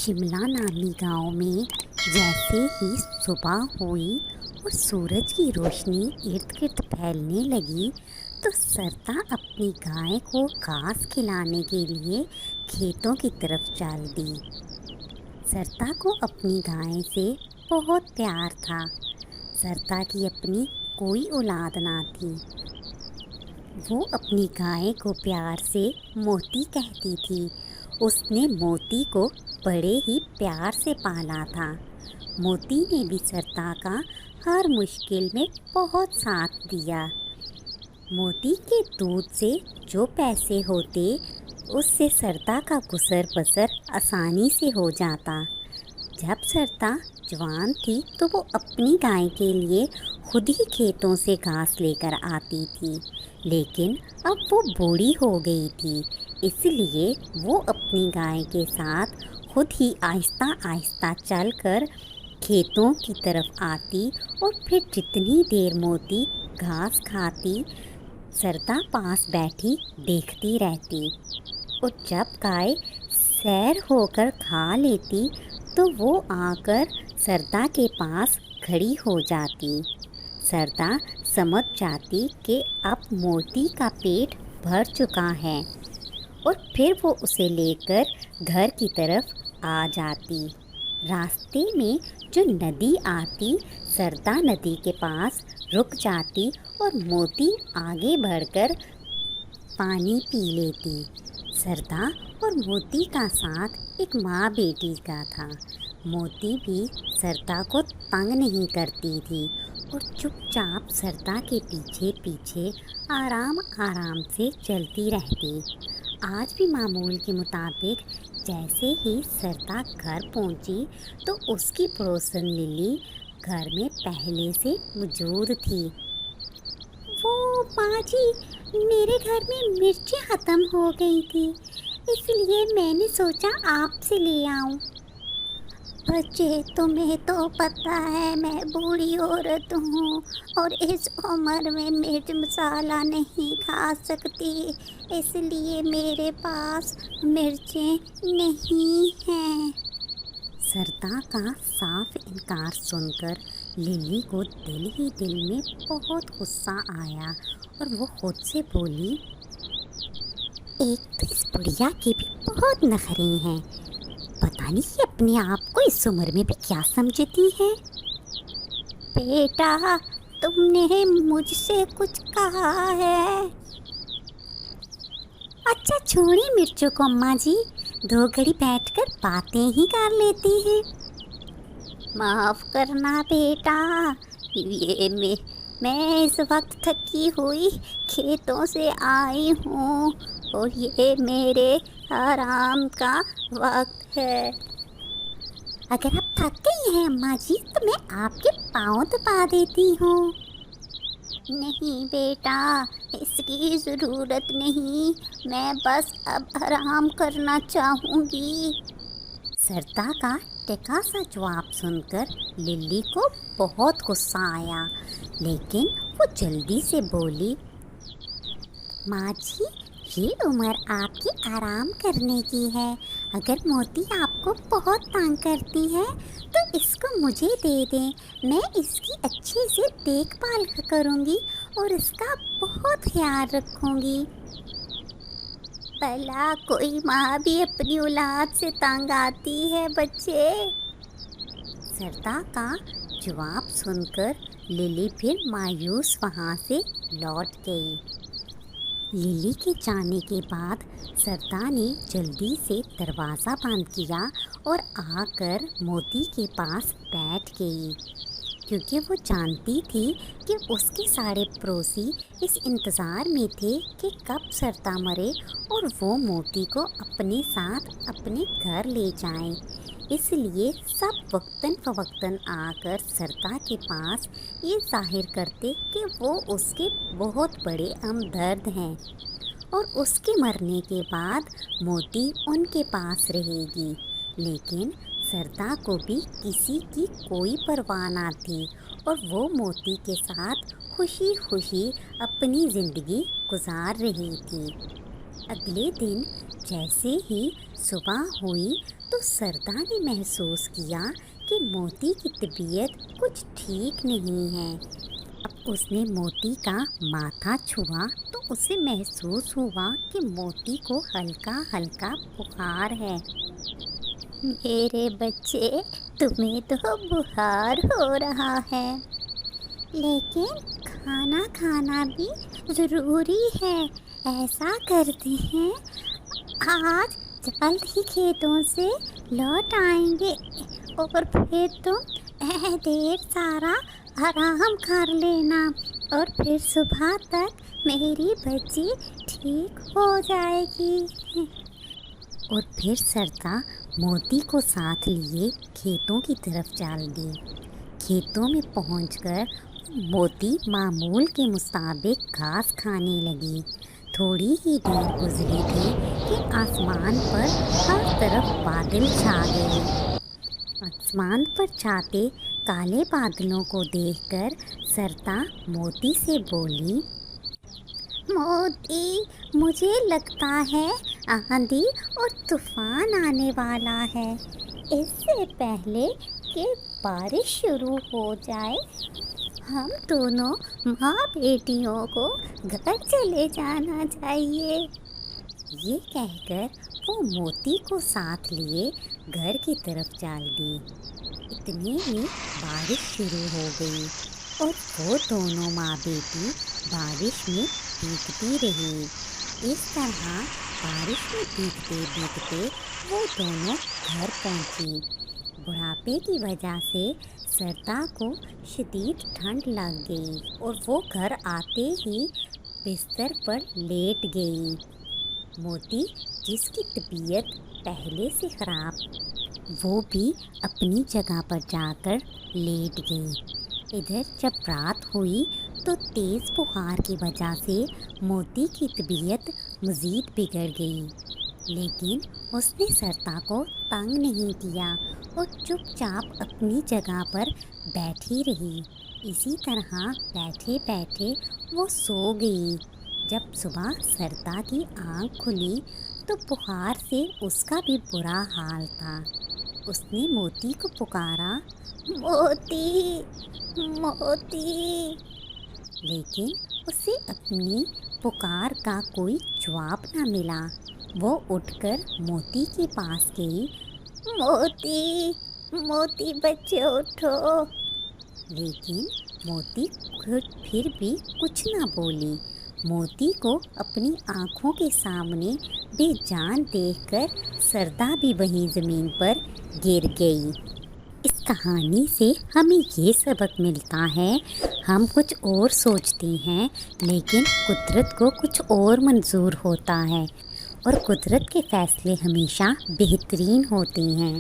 शिमला नामी गांव में जैसे ही सुबह हुई और सूरज की रोशनी इर्द गिर्द फैलने लगी तो सरता अपनी गाय को घास खिलाने के लिए खेतों की तरफ चल दी। सरता को अपनी गाय से बहुत प्यार था। सरता की अपनी कोई औलाद ना थी। वो अपनी गाय को प्यार से मोती कहती थी। उसने मोती को बड़े ही प्यार से पाला था। मोती ने भी सरता का हर मुश्किल में बहुत साथ दिया। मोती के दूध से जो पैसे होते उससे सरता का गुजर बसर आसानी से हो जाता। जब सरता जवान थी तो वो अपनी गाय के लिए खुद ही खेतों से घास लेकर आती थी, लेकिन अब वो बूढ़ी हो गई थी, इसलिए वो अपनी गाय के साथ खुद ही आहिस्ता आहिस्ता चलकर खेतों की तरफ आती और फिर जितनी देर मोती घास खाती सरता पास बैठी देखती रहती। और जब गाय सैर होकर खा लेती तो वो आकर सरता के पास खड़ी हो जाती। सरता समझ जाती कि अब मोती का पेट भर चुका है और फिर वो उसे लेकर घर की तरफ आ जाती। रास्ते में जो नदी आती सरता नदी के पास रुक जाती और मोती आगे बढ़कर पानी पी लेती। सरता और मोती का साथ एक माँ बेटी का था। मोती भी सरता को तंग नहीं करती थी और चुपचाप सरता के पीछे पीछे आराम आराम से चलती रहती। आज भी मामूल के मुताबिक जैसे ही सरता घर पहुंची तो उसकी पड़ोसन लिली घर में पहले से मौजूद थी। वो माँ जी, मेरे घर में मिर्चें ख़त्म हो गई थी, इसलिए मैंने सोचा आपसे ले आऊं। बच्चे, तुम्हें तो पता है मैं बूढ़ी औरत हूँ और इस उम्र में मिर्च मसाला नहीं खा सकती, इसलिए मेरे पास मिर्चें नहीं हैं। सरता का साफ इनकार सुनकर लिली को दिल ही दिल में बहुत गुस्सा आया और वो खुद से बोली, एक तो इस बुढ़िया के भी बहुत नखरे हैं, पता नहीं ये अपने आप को इस उम्र में भी क्या समझती है। बेटा, तुमने मुझसे कुछ कहा है? अच्छा छोड़िए मिर्चों को अम्मा जी, 2 घड़ी बैठकर बातें ही कर लेती हैं। माफ़ करना बेटा, ये मैं इस वक्त थकी हुई खेतों से आई हूँ और ये मेरे आराम का वक्त है। अगर आप थक गई हैं अम्मा जी तो मैं आपके पाँव दबा देती हूँ। नहीं बेटा, इसकी ज़रूरत नहीं, मैं बस अब आराम करना चाहूँगी। सरता का टिका सा जवाब सुनकर लिली को बहुत गुस्सा आया, लेकिन वो जल्दी से बोली, माँ जी, ये उम्र आपकी आराम करने की है। अगर मोती आपको बहुत तंग करती है तो इसको मुझे दे दें, मैं इसकी अच्छे से देखभाल करूँगी और इसका बहुत ख्याल रखूँगी। भला कोई माँ भी अपनी औलाद से तंग आती है बच्चे। सरता का जवाब सुनकर लिली फिर मायूस वहाँ से लौट गई। लिली के जाने के बाद सरता ने जल्दी से दरवाज़ा बंद किया और आकर मोती के पास बैठ गई, क्योंकि वो जानती थी कि उसके सारे पड़ोसी इस इंतज़ार में थे कि कब सरता मरे और वो मोती को अपने साथ अपने घर ले जाएं। इसलिए सब वक्तन फ़वक्तन आकर सरता के पास ये जाहिर करते कि वो उसके बहुत बड़े हमदर्द हैं और उसके मरने के बाद मोती उनके पास रहेगी। लेकिन सरता को भी किसी की कोई परवाह ना थी और वो मोती के साथ खुशी खुशी अपनी ज़िंदगी गुजार रही थी। اگلے دن جیسے ہی صبح ہوئی تو سردا نے محسوس کیا کہ موتی کی طبیعت کچھ ٹھیک نہیں ہے۔ اب اس نے موتی کا ماتھا چھوا تو اسے محسوس ہوا کہ موتی کو ہلکا ہلکا بخار ہے۔ میرے بچے، تمہیں تو بخار ہو رہا ہے، لیکن کھانا کھانا بھی ضروری ہے۔ ایسا کرتے ہیں، آج جلد ہی کھیتوں سے لوٹ آئیں گے اور پھر تم ڈھیر سارا آرام کر لینا اور پھر صبح تک میری بچی ٹھیک ہو جائے گی۔ اور پھر سردا موتی کو ساتھ لیے کھیتوں کی طرف چل دی۔ کھیتوں میں پہنچ کر موتی معمول کے مطابق گھاس کھانے لگی۔ تھوڑی ہی دیر گزری تھی کہ آسمان پر ہر طرف بادل چھا گئے۔ آسمان پر چھاتے کالے بادلوں کو دیکھ کر سردا موتی سے بولی، موتی، مجھے لگتا ہے آندھی اور طوفان آنے والا ہے۔ اس سے پہلے کہ بارش شروع ہو جائے، ہم دونوں ماں بیٹیوں کو گھر چلے جانا چاہیے۔ یہ کہہ کر وہ موتی کو ساتھ لیے گھر کی طرف چل دی۔ اتنے میں بارش شروع ہو گئی اور وہ دونوں ماں بیٹی بارش میں بھیگتی رہی۔ اس طرح بارش میں بھیگتے بھیگتے وہ دونوں گھر پہنچی۔ بڑھاپے کی وجہ سے سردا کو شدید ٹھنڈ لگ گئی اور وہ گھر آتے ہی بستر پر لیٹ گئی۔ موتی، جس کی طبیعت پہلے سے خراب، وہ بھی اپنی جگہ پر جا کر لیٹ گئی۔ ادھر جب رات ہوئی تو تیز بخار کی وجہ سے موتی کی طبیعت مزید بگڑ گئی، لیکن اس نے سردا کو تنگ نہیں کیا اور چپ چاپ اپنی جگہ پر بیٹھی رہی۔ اسی طرح بیٹھے بیٹھے وہ سو گئی۔ جب صبح سردا کی آنکھ کھلی تو بخار سے اس کا بھی برا حال تھا۔ اس نے موتی کو پکارا، موتی، موتی، لیکن اسے اپنی پکار کا کوئی جواب نہ ملا۔ وہ اٹھ کر موتی کے پاس گئی، موتی، موتی بچے اٹھو، لیکن موتی پھر بھی کچھ نہ بولی۔ موتی کو اپنی آنکھوں کے سامنے بے جان دیکھ کر سردا بھی وہیں زمین پر گر گئی۔ اس کہانی سے ہمیں یہ سبق ملتا ہے، ہم کچھ اور سوچتے ہیں لیکن قدرت کو کچھ اور منظور ہوتا ہے، اور قدرت کے فیصلے ہمیشہ بہترین ہوتے ہیں۔